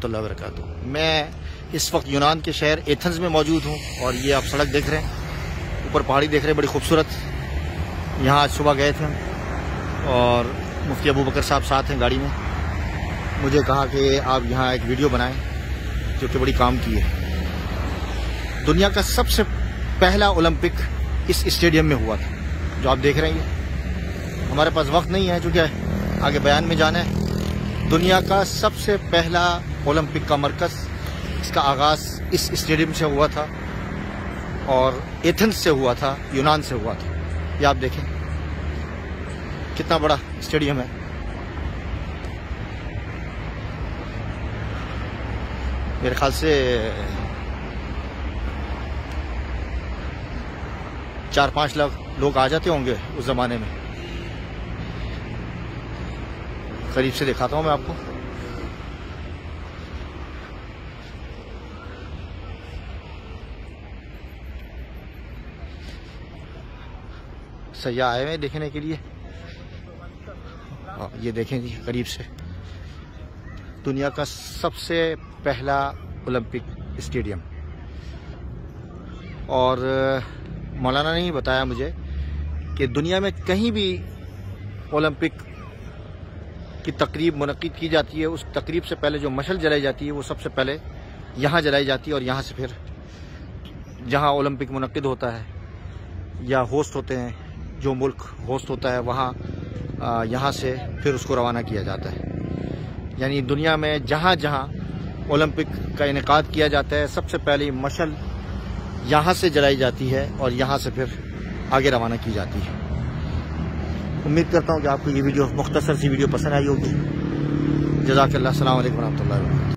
मैं इस वक्त यूनान के शहर एथेंस में मौजूद हूँ और ये आप सड़क देख रहे हैं, ऊपर पहाड़ी देख रहे हैं, बड़ी खूबसूरत। यहाँ आज सुबह गए थे और मुफ्ती अबू बकर साहब साथ हैं गाड़ी में। मुझे कहा कि आप यहाँ एक वीडियो बनाएं जो कि बड़ी काम की है। दुनिया का सबसे पहला ओलंपिक इस स्टेडियम में हुआ था जो आप देख रहे हैं। हमारे पास वक्त नहीं है चूँकि आगे बयान में जाना है। दुनिया का सबसे पहला ओलंपिक का मरकज़, इसका आगाज़ इस स्टेडियम से हुआ था और एथेंस से हुआ था, यूनान से हुआ था। ये आप देखें कितना बड़ा स्टेडियम है। मेरे ख्याल से 4-5 लाख लोग आ जाते होंगे उस ज़माने में। करीब से दिखाता हूँ मैं आपको। सयाह आए हुए देखने के लिए। ये देखें जी करीब से, दुनिया का सबसे पहला ओलंपिक स्टेडियम। और मौलाना ने ही बताया मुझे कि दुनिया में कहीं भी ओलंपिक की तकरीब मुनक्किद की जाती है, उस तकरीब से पहले जो मशल जलाई जाती है वो सबसे पहले यहाँ जलाई जाती है और यहाँ से फिर जहाँ ओलंपिक मुनक्किद होता है या होस्ट होते हैं, जो मुल्क होस्ट होता है वहाँ यहाँ से फिर उसको रवाना किया जाता है। यानी दुनिया में जहाँ जहाँ ओलंपिक का इनेकाद किया जाता है सबसे पहले मशल यहाँ से जलाई जाती है और यहाँ से फिर आगे रवाना की जाती है। उम्मीद करता हूँ कि आपको ये वीडियो, मुख्तसर सी वीडियो पसंद आई होगी। जज़ाकल्लाह। अस्सलाम वालेकुम रहमतुल्लाहि व बरकातहू।